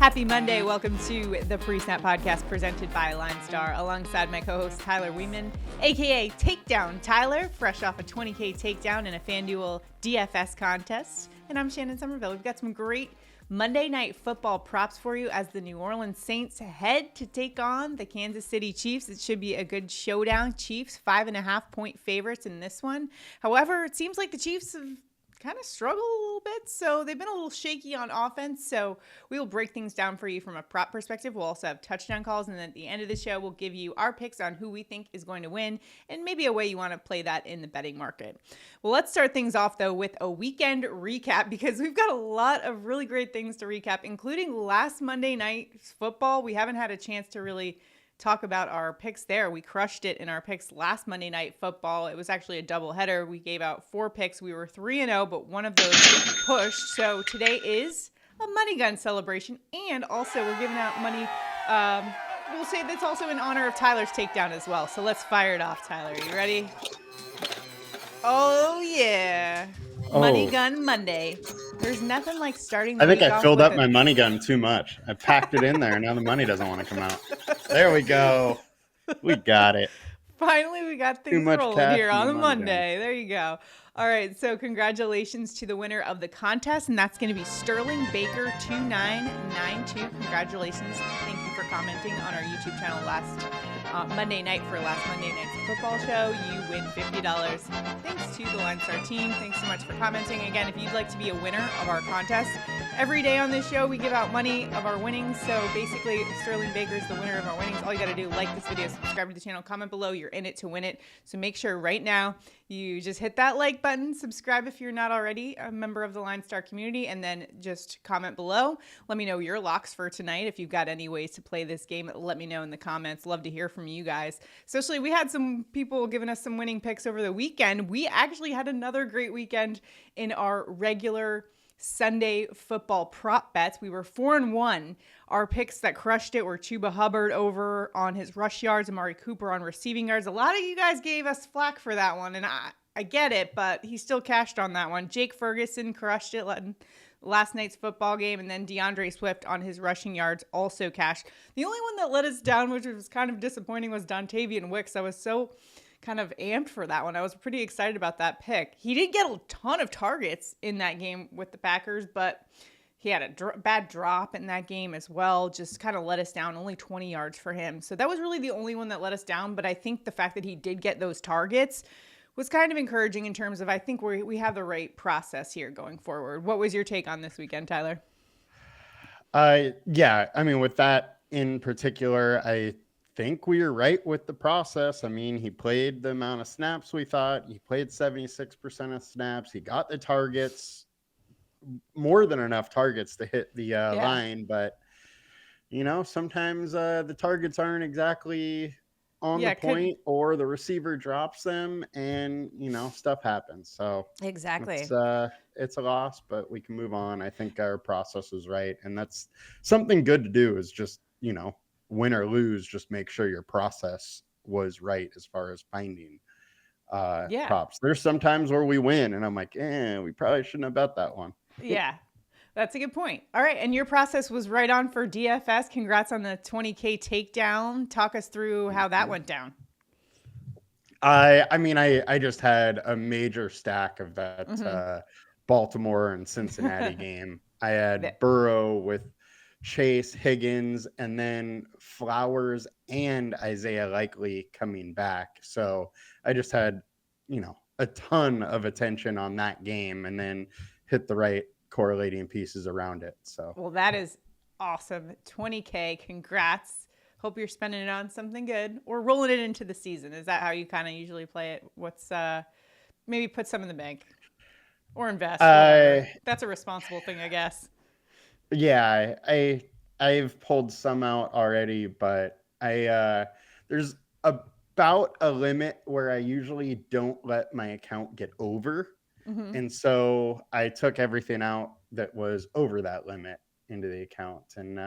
Happy Monday. Welcome to the Pre-Snap Podcast presented by LineStar alongside my co-host Tyler Wiemann, a.k.a. Takedown Tyler, fresh off a 20K takedown in a FanDuel DFS contest. And I'm Shannon Sommerville. We've got some great Monday Night Football props for you as the New Orleans Saints head to take on the Kansas City Chiefs. It should be a good showdown. Chiefs 5.5-point favorites in this one. However, it seems like the Chiefs have kind of struggled a little bit, so they've been a little shaky on offense. So we will break things down for you from a prop perspective. We'll also have touchdown calls, and then at the end of the show, we'll give you our picks on who we think is going to win and maybe a way you want to play that in the betting market. Well, let's start things off though with a weekend recap because we've got a lot of really great things to recap, including last Monday night football. We haven't had a chance to really talk about our picks there. We crushed it in our picks last Monday Night Football. It was actually a doubleheader. We gave out 4 picks. We were 3-0, but one of those pushed. So today is a money gun celebration, and also we're giving out money. We'll say that's also in honor of Tyler's takedown as well. So let's fire it off, Tyler. You ready? Oh yeah. Money Gun Monday. There's nothing like starting the I think week I off filled with up my money gun too much. I packed it in there, and now the money doesn't want to come out. There we go. We got it. Finally, we got things rolling here on a Monday. There you go. All right, so congratulations to the winner of the contest, and that's going to be Sterling Baker 2992. Congratulations. Thank you for commenting on our YouTube channel last Monday night for last Monday night's football show. You win $50. Thanks to the LineStar team. Thanks so much for commenting. Again, if you'd like to be a winner of our contest, every day on this show, we give out money of our winnings. So basically, Sterling Baker is the winner of our winnings. All you got to do, like this video, subscribe to the channel, comment below. You're in it to win it. So make sure right now you just hit that like button, subscribe if you're not already a member of the LineStar community, and then just comment below. Let me know your locks for tonight. If you've got any ways to play this game, let me know in the comments. Love to hear from you guys. Especially, we had some people giving us some winning picks over the weekend. We actually had another great weekend in our regular Sunday football prop bets. We were 4-1. Our picks that crushed it were Chuba Hubbard over on his rush yards, Amari Cooper on receiving yards. A lot of you guys gave us flack for that one, and I get it, but he still cashed on that one. Jake Ferguson crushed it last night's football game, and then DeAndre Swift on his rushing yards also cashed. The only one that let us down, which was kind of disappointing, was Dontavian Wicks. I was so kind of amped for that one. I was pretty excited about that pick. He did get a ton of targets in that game with the Packers, but he had a bad drop in that game as well. Just kind of let us down, only 20 yards for him. So that was really the only one that let us down. But I think the fact that he did get those targets was kind of encouraging in terms of, I think we have the right process here going forward. What was your take on this weekend, Tyler? Yeah, I mean, with that in particular, I think we were right with the process. I mean, he played the amount of snaps we thought. He played 76% of snaps. He got the targets, more than enough targets to hit the line. But, you know, sometimes the targets aren't exactly on the point, or the receiver drops them, and, you know, stuff happens. So exactly, it's a loss, but we can move on. I think our process is right, and that's something good to do, is just, you know, win or lose, just make sure your process was right as far as finding props. There's some times where we win and I'm like, we probably shouldn't have bet that one. Yeah, that's a good point. All right, and your process was right on for DFS. Congrats on the 20K takedown. Talk us through how that went down. I mean, I just had a major stack of that Baltimore and Cincinnati game. I had Burrow with Chase, Higgins, and then Flowers and Isaiah Likely coming back. So I just had, you know, a ton of attention on that game, and then hit the right correlating pieces around it. So, well, that is awesome. 20K. Congrats. Hope you're spending it on something good or rolling it into the season. Is that how you kind of usually play it? What's maybe put some in the bank or invest? That's a responsible thing, I guess. Yeah, I've pulled some out already, but there's about a limit where I usually don't let my account get over. And so I took everything out that was over that limit into the account, and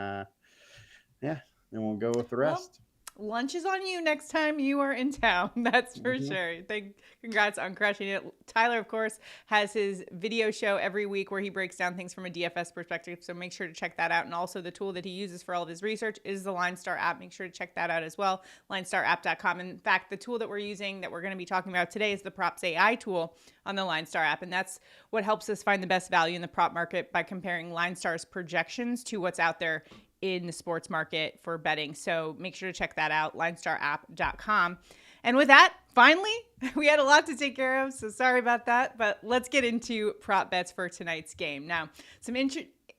then we'll go with the rest. Lunch is on you next time you are in town. That's for sure. Congrats on crushing it. Tyler, of course, has his video show every week where he breaks down things from a DFS perspective. So make sure to check that out. And also the tool that he uses for all of his research is the LineStar app. Make sure to check that out as well. LineStarApp.com. In fact, the tool that we're using that we're going to be talking about today is the PropsAI tool on the LineStar app. And that's what helps us find the best value in the prop market by comparing LineStar's projections to what's out there in the sports market for betting. So make sure to check that out, linestarapp.com. And with that, finally, we had a lot to take care of, so sorry about that, but let's get into prop bets for tonight's game. Now, some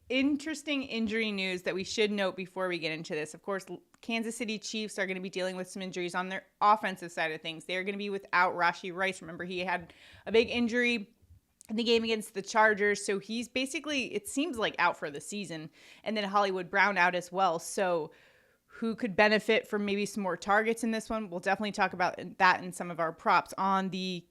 interesting injury news that we should note before we get into this. Of course, Kansas City Chiefs are going to be dealing with some injuries on their offensive side of things. They're going to be without Rashid Rice. Remember, he had a big injury in the game against the Chargers. So he's basically, it seems like, out for the season. And then Hollywood Brown out as well. So who could benefit from maybe some more targets in this one? We'll definitely talk about that in some of our props. On the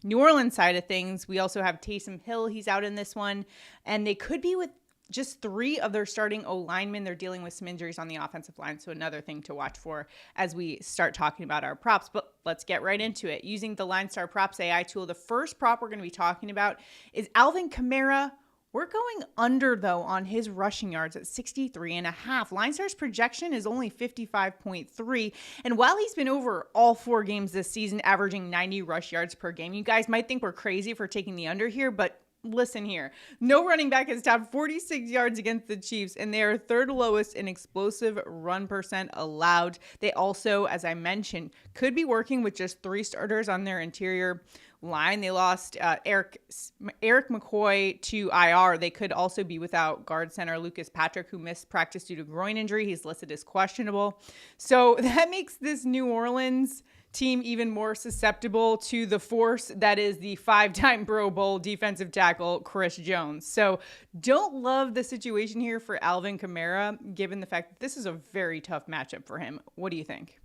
New Orleans side of things, we also have Taysom Hill. He's out in this one. And they could be with just 3 of their starting O-linemen. They're dealing with some injuries on the offensive line. So another thing to watch for as we start talking about our props. But let's get right into it. Using the LineStar Props AI tool, the first prop we're going to be talking about is Alvin Kamara. We're going under, though, on his rushing yards at 63.5. LineStar's projection is only 55.3. And while he's been over all 4 games this season, averaging 90 rush yards per game, you guys might think we're crazy for taking the under here, but listen here. No running back has topped 46 yards against the Chiefs, and they are 3rd lowest in explosive run percent allowed. They also, as I mentioned, could be working with just 3 starters on their interior line. They lost Eric McCoy to IR. They could also be without guard center Lucas Patrick, who missed practice due to groin injury. He's listed as questionable. So that makes this New Orleans team even more susceptible to the force that is the 5-time Pro Bowl defensive tackle Chris Jones. So don't love the situation here for Alvin Kamara, given the fact that this is a very tough matchup for him. What do you think?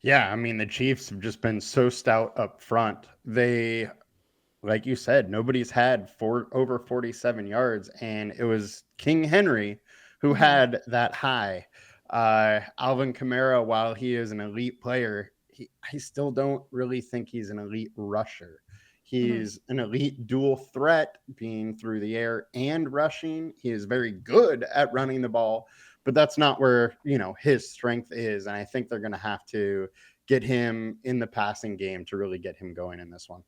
Yeah, I mean, the Chiefs have just been so stout up front. They, like you said, nobody's had over 47 yards, and it was King Henry who had that high. Alvin Kamara, while he is an elite player, I still don't really think he's an elite rusher. He's an elite dual threat, being through the air and rushing. He is very good at running the ball, but that's not where, his strength is. And I think they're going to have to get him in the passing game to really get him going in this one.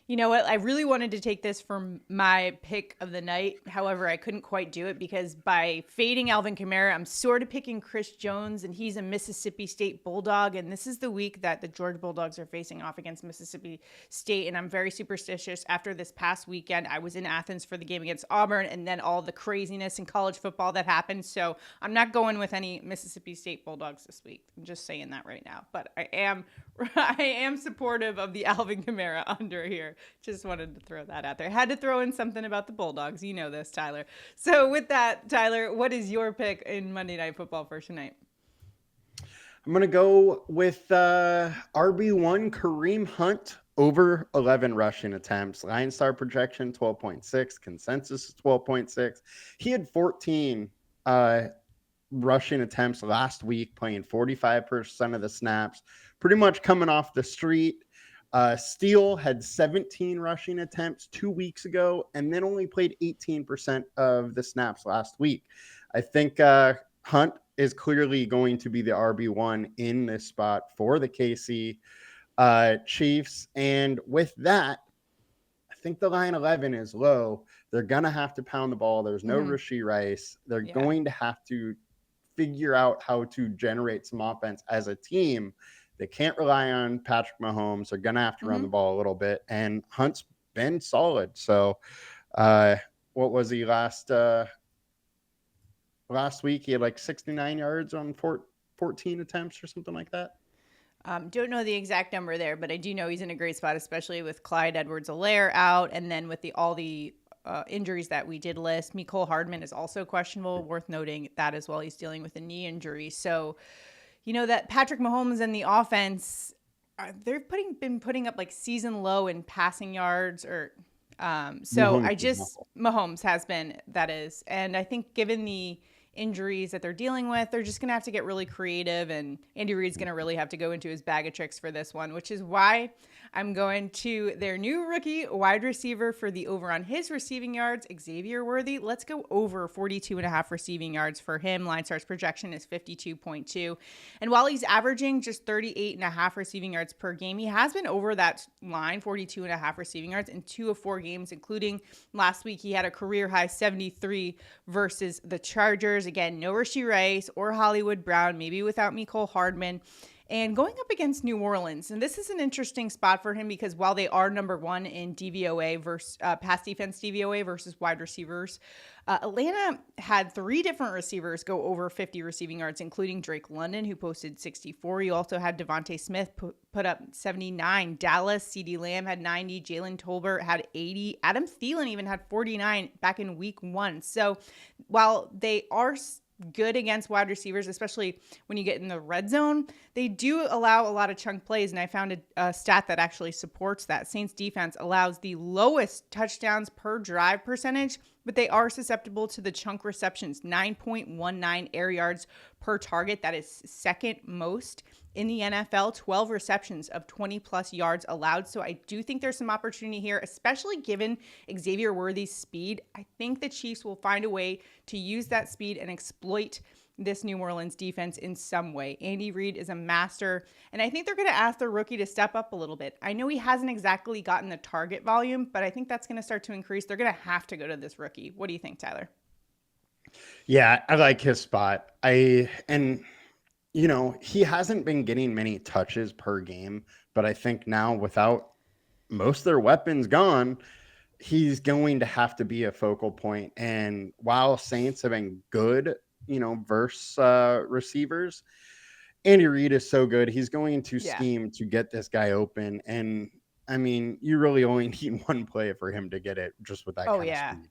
You know what? I really wanted to take this for my pick of the night. However, I couldn't quite do it because by fading Alvin Kamara, I'm sort of picking Chris Jones, and he's a Mississippi State Bulldog. And this is the week that the Georgia Bulldogs are facing off against Mississippi State. And I'm very superstitious. After this past weekend, I was in Athens for the game against Auburn, and then all the craziness in college football that happened. So I'm not going with any Mississippi State Bulldogs this week. I'm just saying that right now. But I am supportive of the Alvin Kamara under here. Just wanted to throw that out there. Had to throw in something about the Bulldogs. You know this, Tyler. So with that, Tyler, what is your pick in Monday Night Football for tonight? I'm going to go with RB1 Kareem Hunt over 11 rushing attempts. LineStar projection 12.6. Consensus is 12.6. He had 14 rushing attempts last week, playing 45% of the snaps, pretty much coming off the street. Steele had 17 rushing attempts 2 weeks ago, and then only played 18% of the snaps last week. I think Hunt is clearly going to be the RB1 in this spot for the KC Chiefs. And with that, I think the line 11 is low. They're going to have to pound the ball. There's no Rashid Rice. They're going to have to figure out how to generate some offense as a team. They can't rely on Patrick Mahomes. They're going to have to run the ball a little bit. And Hunt's been solid. So what was he last week? He had like 69 yards on 14 attempts or something like that. Don't know the exact number there, but I do know he's in a great spot, especially with Clyde Edwards-Helaire out. And then with all the injuries that we did list, Mecole Hardman is also questionable. Worth noting that as well. He's dealing with a knee injury. So, that Patrick Mahomes and the offense, they've been putting up like season low in passing yards Mahomes has been, that is. And I think given the injuries that they're dealing with. They're just going to have to get really creative, and Andy Reid's going to really have to go into his bag of tricks for this one, which is why I'm going to their new rookie wide receiver for the over on his receiving yards, Xavier Worthy. Let's go over 42.5 receiving yards for him. LineStar's projection is 52.2. And while he's averaging just 38.5 receiving yards per game, he has been over that line, 42.5 receiving yards, in 2 of 4 games, including last week. He had a career high 73 versus the Chargers. Again, no Rashee Rice or Hollywood Brown, maybe without Mecole Hardman. And going up against New Orleans, and this is an interesting spot for him because while they are number 1 in DVOA versus pass defense DVOA versus wide receivers, Atlanta had 3 different receivers go over 50 receiving yards, including Drake London, who posted 64. You also had Devontae Smith put up 79. Dallas, CeeDee Lamb had 90. Jalen Tolbert had 80. Adam Thielen even had 49 back in week 1. So while they are good against wide receivers, especially when you get in the red zone, they do allow a lot of chunk plays. And I found a stat that actually supports that. Saints defense allows the lowest touchdowns per drive percentage, but they are susceptible to the chunk receptions, 9.19 air yards per target. That is second most in the NFL, 12 receptions of 20 plus yards allowed. So I do think there's some opportunity here, especially given Xavier Worthy's speed. I think the Chiefs will find a way to use that speed and exploit this New Orleans defense in some way. Andy Reid is a master, and I think they're going to ask their rookie to step up a little bit. I know he hasn't exactly gotten the target volume, but I think that's going to start to increase. They're going to have to go to this rookie. What do you think, Tyler? Yeah, I like his spot. You know, he hasn't been getting many touches per game, but I think now without most of their weapons gone, he's going to have to be a focal point. And while Saints have been good, you know, versus receivers, Andy Reid is so good. He's going to scheme to get this guy open. And I mean, you really only need one play for him to get it just with that kind of speed.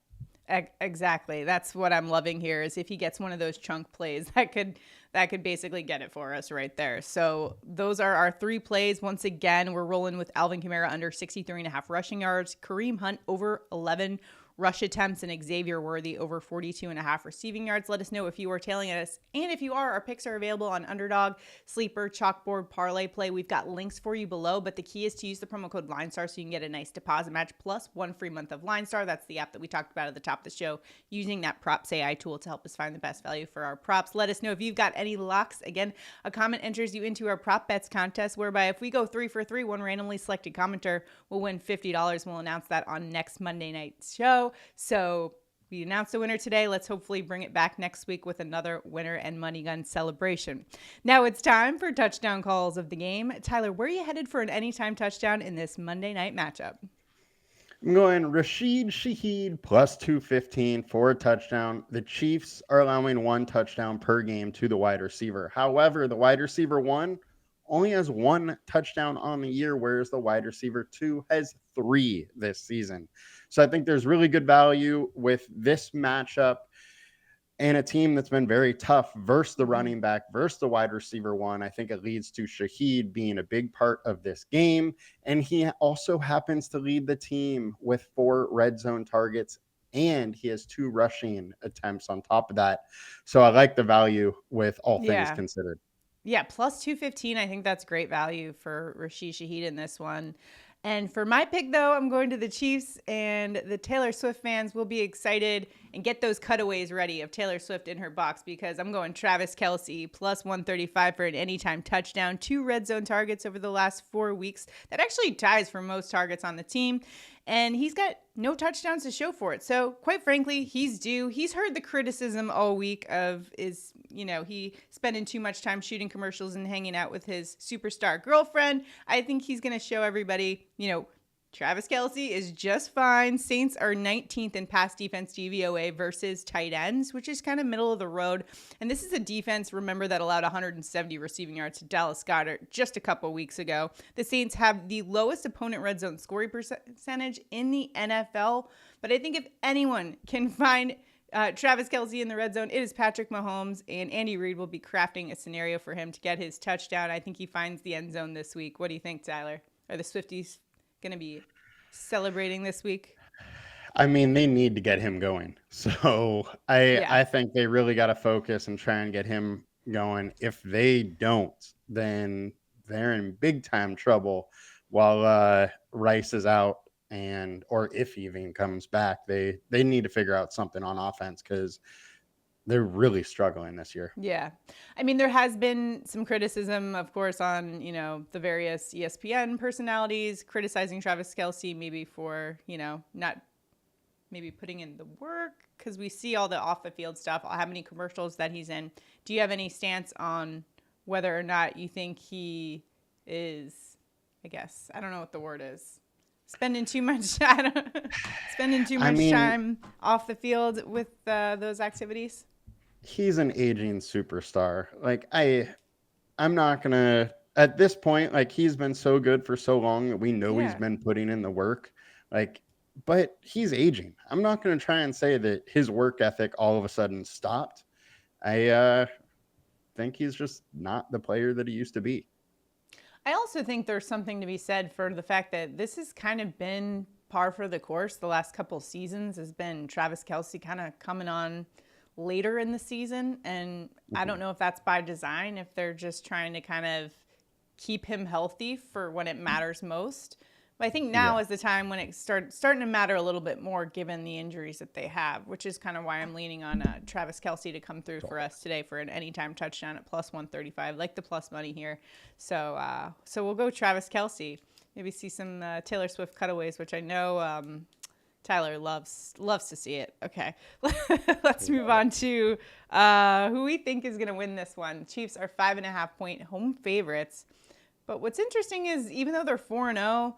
Exactly. That's what I'm loving here is if he gets one of those chunk plays that could basically get it for us right there. So those are our 3 plays. Once again, we're rolling with Alvin Kamara under 63.5 rushing yards, Kareem Hunt over 11 rush attempts, and Xavier Worthy over 42.5 receiving yards. Let us know if you are tailing us. And if you are, our picks are available on Underdog, Sleeper, Chalkboard, ParlayPlay. We've got links for you below, but the key is to use the promo code LineStar so you can get a nice deposit match plus 1 free month of LineStar. That's the app that we talked about at the top of the show, using that PropsAI tool to help us find the best value for our props. Let us know if you've got any locks. Again, a comment enters you into our prop bets contest, whereby if we go 3 for 3, one randomly selected commenter will win $50. We'll announce that on next Monday night's show. So we announced a winner today. Let's hopefully bring it back next week with another winner and money gun celebration. Now it's time for touchdown calls of the game. Tyler, where are you headed for an anytime touchdown in this Monday night matchup? I'm going Rashid Shaheed plus 215 for a touchdown. The Chiefs are allowing 1 touchdown per game to the wide receiver. However, the wide receiver 1 only has 1 touchdown on the year, whereas the wide receiver 2 has 3 this season. So I think there's really good value with this matchup and a team that's been very tough versus the running back, versus the wide receiver 1. I think it leads to Shaheed being a big part of this game. And he also happens to lead the team with 4 red zone targets, and he has 2 rushing attempts on top of that. So I like the value with all things considered. Yeah, plus 215. I think that's great value for Rashid Shaheed in this one. And for my pick, though, I'm going to the Chiefs, and the Taylor Swift fans will be excited and get those cutaways ready of Taylor Swift in her box, because I'm going Travis Kelce plus 135 for an anytime touchdown, 2 red zone targets over the last 4 weeks. That actually ties for most targets on the team. And he's got no touchdowns to show for it. So quite frankly, he's due. He's heard the criticism all week of he spending too much time shooting commercials and hanging out with his superstar girlfriend. I think he's going to show everybody, Travis Kelce is just fine. Saints are 19th in pass defense DVOA versus tight ends, which is kind of middle of the road. And this is a defense, remember, that allowed 170 receiving yards to Dallas Goedert just a couple weeks ago. The Saints have the lowest opponent red zone scoring percentage in the NFL. But I think if anyone can find Travis Kelce in the red zone, it is Patrick Mahomes, and Andy Reid will be crafting a scenario for him to get his touchdown. I think he finds the end zone this week. What do you think, Tyler? Are the Swifties going to be celebrating this week? I mean, they need to get him going. So Yeah. I think they really got to focus and try and get him going. If they don't, then they're in big time trouble while Rice is out, and or if he even comes back, they need to figure out something on offense because they're really struggling this year. Yeah. I mean, there has been some criticism, of course, on, the various ESPN personalities criticizing Travis Kelce maybe for, not maybe putting in the work, because we see all the off the field stuff, how many commercials that he's in. Do you have any stance on whether or not you think he is, I don't know what the word is, spending too much time off the field with those activities? He's an aging superstar. Like I'm not gonna at this point, like he's been so good for so long that we know he's been putting in the work. Like, but he's aging. I'm not gonna try and say that his work ethic all of a sudden stopped. I think he's just not the player that he used to be. I also think there's something to be said for the fact that this has kind of been par for the course the last couple of seasons, has been Travis Kelce kind of coming on later in the season. And I don't know if that's by design, if they're just trying to kind of keep him healthy for when it matters most. But I think now is the time when it's starting to matter a little bit more given the injuries that they have, which is kind of why I'm leaning on Travis Kelce to come through for us today for an anytime touchdown at plus 135, like the plus money here. So we'll go Travis Kelce. Maybe see some Taylor Swift cutaways, which I know Tyler loves to see it. Okay, let's move on to who we think is going to win this one. Chiefs are 5.5-point home favorites. But what's interesting is even though they're 4-0,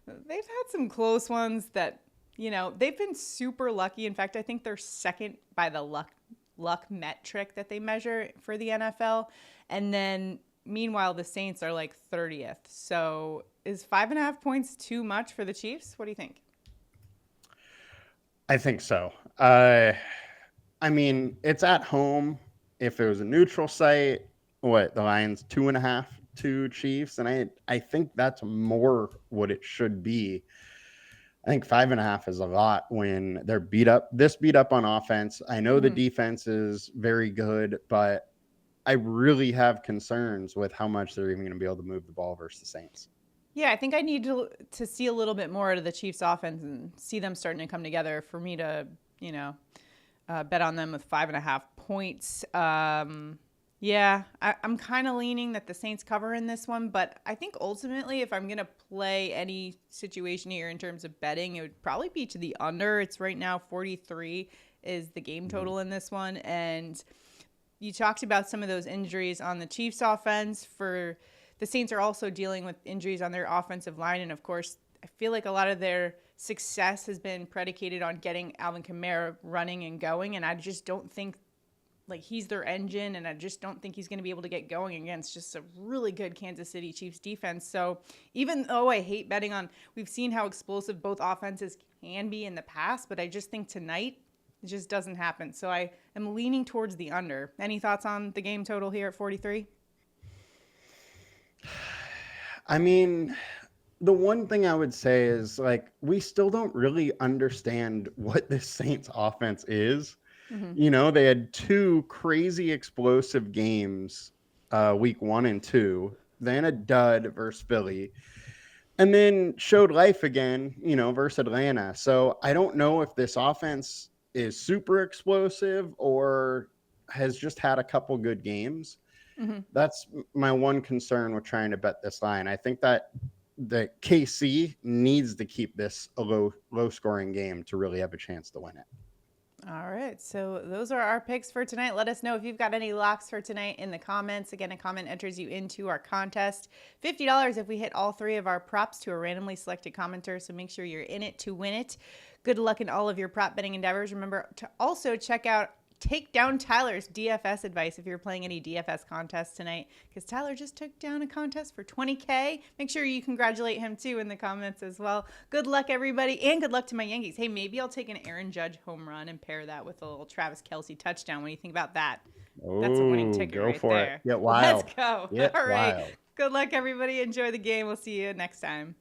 they've had some close ones that, they've been super lucky. In fact, I think they're second by the luck metric that they measure for the NFL. And then meanwhile, the Saints are like 30th. So is 5.5 points too much for the Chiefs? What do you think? I think so. I mean, it's at home. If it was a neutral site, the line's 2.5 to Chiefs, and I think that's more what it should be. I think 5.5 is a lot when they're beat up on offense. I know the defense is very good, but I really have concerns with how much they're even going to be able to move the ball versus the Saints. Yeah, I think I need to see a little bit more out of the Chiefs offense and see them starting to come together for me to, bet on them with 5.5 points. Yeah, I'm kind of leaning that the Saints cover in this one, but I think ultimately if I'm going to play any situation here in terms of betting, it would probably be to the under. It's right now 43 is the game total in this one. And you talked about some of those injuries on the Chiefs offense. For the Saints are also dealing with injuries on their offensive line. And of course, I feel like a lot of their success has been predicated on getting Alvin Kamara running and going. And I just don't think he's their engine, and I just don't think he's going to be able to get going against just a really good Kansas City Chiefs defense. So even though I hate betting on, we've seen how explosive both offenses can be in the past, but I just think tonight it just doesn't happen. So I am leaning towards the under. Any thoughts on the game total here at 43? I mean, the one thing I would say is we still don't really understand what this Saints offense is. They had two crazy explosive games, week 1 and 2, then a dud versus Philly, and then showed life again, versus Atlanta. So I don't know if this offense is super explosive or has just had a couple good games. That's my one concern with trying to bet this line. I think that the KC needs to keep this a low scoring game to really have a chance to win it. All right, so those are our picks for tonight. Let us know if you've got any locks for tonight in the comments. Again, a comment enters you into our contest. $50 if we hit all 3 of our props to a randomly selected commenter, so make sure you're in it to win it. Good luck in all of your prop betting endeavors. Remember to also check out Takedown Tyler's DFS advice if you're playing any DFS contests tonight, because Tyler just took down a contest for $20K. Make sure you congratulate him too in the comments as well. Good luck, everybody, and good luck to my Yankees. Hey, maybe I'll take an Aaron Judge home run and pair that with a little Travis Kelce touchdown. What do you think about that? That's a winning ticket go right for there. It. Get wild. Let's go. Get All right. wild. Good luck, everybody. Enjoy the game. We'll see you next time.